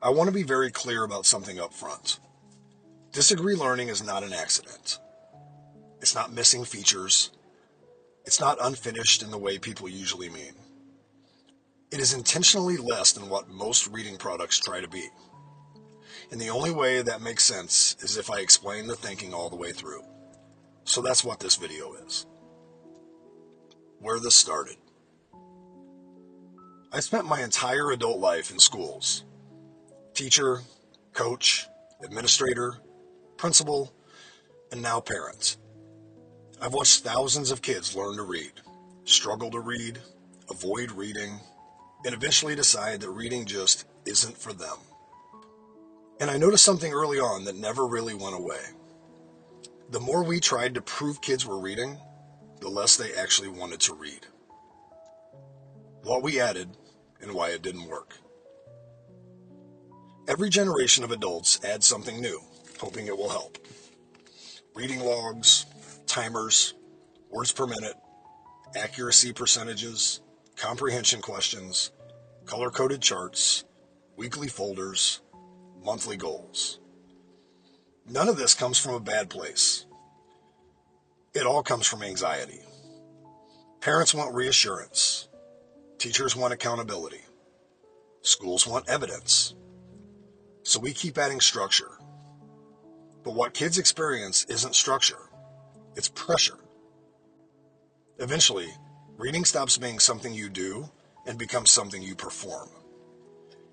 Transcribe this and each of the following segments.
I want to be very clear about something up front. Disagree learning is not an accident. It's not missing features. It's not unfinished in the way people usually mean. It is intentionally less than what most reading products try to be. And the only way that makes sense is if I explain the thinking all the way through. So that's what this video is. Where this started. I spent my entire adult life in schools. Teacher, coach, administrator, principal, and now parent. I've watched thousands of kids learn to read, struggle to read, avoid reading, and eventually decide that reading just isn't for them. And I noticed something early on that never really went away. The more we tried to prove kids were reading, the less they actually wanted to read. What we added and why it didn't work. Every generation of adults adds something new, hoping it will help. Reading logs, timers, words per minute, accuracy percentages, comprehension questions, color-coded charts, weekly folders, monthly goals. None of this comes from a bad place. It all comes from anxiety. Parents want reassurance. Teachers want accountability. Schools want evidence. So we keep adding structure. But what kids experience isn't structure. It's pressure. Eventually, reading stops being something you do and becomes something you perform.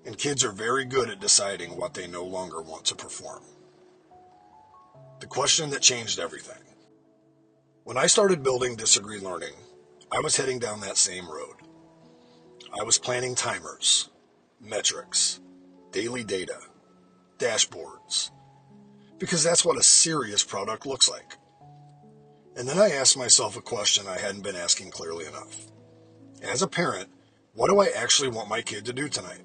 And kids are very good at deciding what they no longer want to perform. The question that changed everything. When I started building Disagree Learning, I was heading down that same road. I was planning timers, metrics, daily data, dashboards, because that's what a serious product looks like. And then I asked myself a question I hadn't been asking clearly enough. As a parent, what do I actually want my kid to do tonight?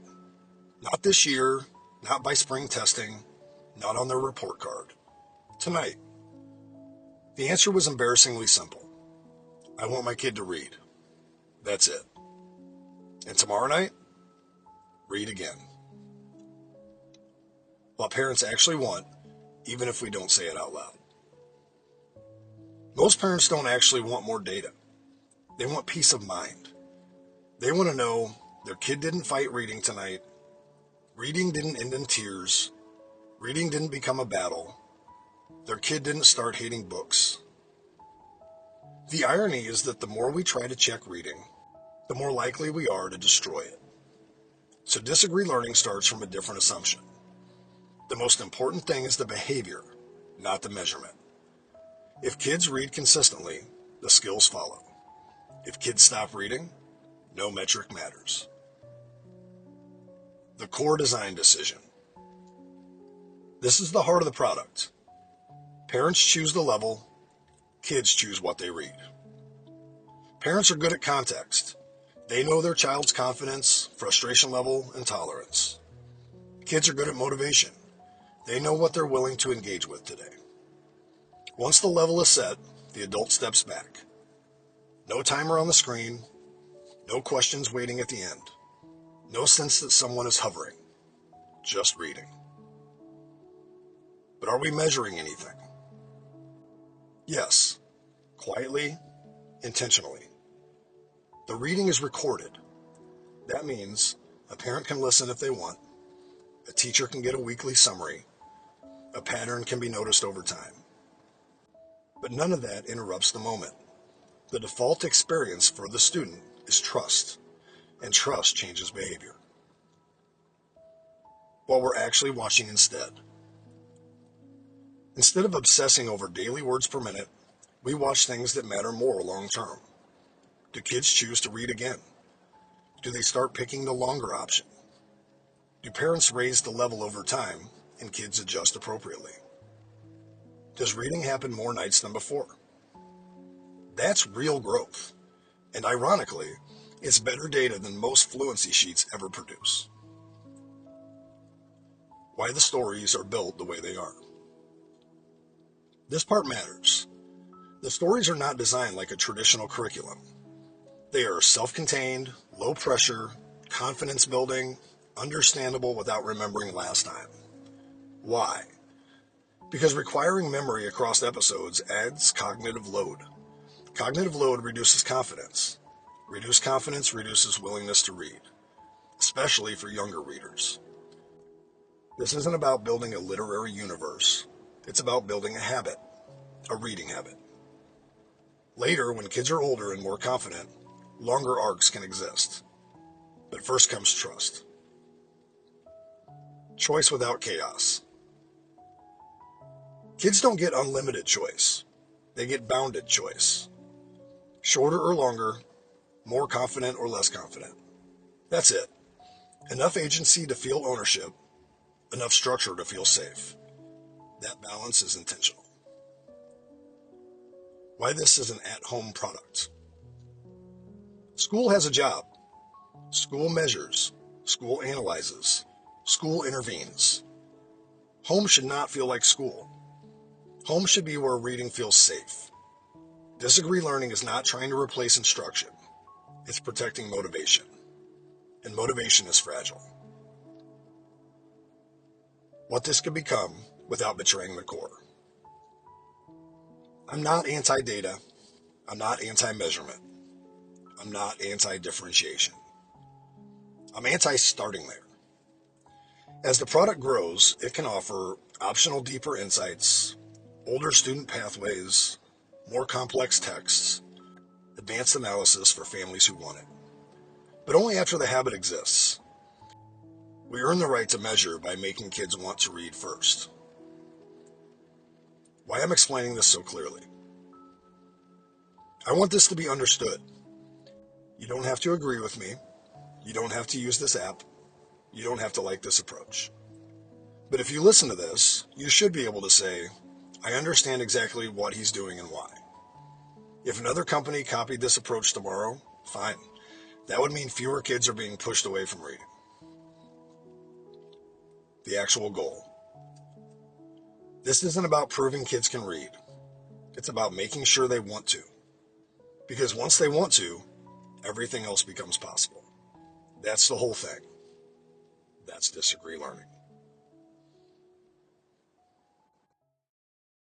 Not this year, not by spring testing, not on their report card. Tonight. The answer was embarrassingly simple. I want my kid to read. That's it. And tomorrow night, read again. What parents actually want, even if we don't say it out loud. Most parents don't actually want more data. They want peace of mind. They want to know their kid didn't fight reading tonight. Reading didn't end in tears. Reading didn't become a battle. Their kid didn't start hating books. The irony is that the more we try to check reading, the more likely we are to destroy it. So Disagree Learning starts from a different assumption. The most important thing is the behavior, not the measurement. If kids read consistently, the skills follow. If kids stop reading, no metric matters. The core design decision. This is the heart of the product. Parents choose the level, kids choose what they read. Parents are good at context. They know their child's confidence, frustration level, and tolerance. Kids are good at motivation. They know what they're willing to engage with today. Once the level is set, the adult steps back. No timer on the screen, no questions waiting at the end, no sense that someone is hovering, just reading. But are we measuring anything? Yes, quietly, intentionally. The reading is recorded. That means a parent can listen if they want, a teacher can get a weekly summary, a pattern can be noticed over time. But none of that interrupts the moment. The default experience for the student is trust, and trust changes behavior. What we're actually watching instead. Instead of obsessing over daily words per minute, we watch things that matter more long term. Do kids choose to read again? Do they start picking the longer option? Do parents raise the level over time and kids adjust appropriately? Does reading happen more nights than before? That's real growth. And ironically, it's better data than most fluency sheets ever produce. Why the stories are built the way they are. This part matters. The stories are not designed like a traditional curriculum. They are self-contained, low pressure, confidence building, understandable without remembering last time. Why? Because requiring memory across episodes adds cognitive load. Cognitive load reduces confidence. Reduced confidence reduces willingness to read, especially for younger readers. This isn't about building a literary universe. It's about building a habit, a reading habit. Later, when kids are older and more confident, longer arcs can exist. But first comes trust. Choice without chaos. Kids don't get unlimited choice. They get bounded choice. Shorter or longer, more confident or less confident. That's it. Enough agency to feel ownership, enough structure to feel safe. That balance is intentional. Why this is an at-home product. School has a job. School measures. School analyzes. School intervenes. Home should not feel like school. Home should be where reading feels safe. Disagree learning is not trying to replace instruction. It's protecting motivation. And motivation is fragile. What this could become without betraying the core. I'm not anti-data. I'm not anti-measurement. I'm not anti-differentiation. I'm anti-starting there. As the product grows, it can offer optional deeper insights, older student pathways, more complex texts, advanced analysis for families who want it. But only after the habit exists. We earn the right to measure by making kids want to read first. Why I'm explaining this so clearly. I want this to be understood. You don't have to agree with me. You don't have to use this app. You don't have to like this approach. But if you listen to this, you should be able to say, I understand exactly what he's doing and why. If another company copied this approach tomorrow, fine. That would mean fewer kids are being pushed away from reading. The actual goal. This isn't about proving kids can read. It's about making sure they want to. Because once they want to, everything else becomes possible. That's the whole thing. That's disagree learning.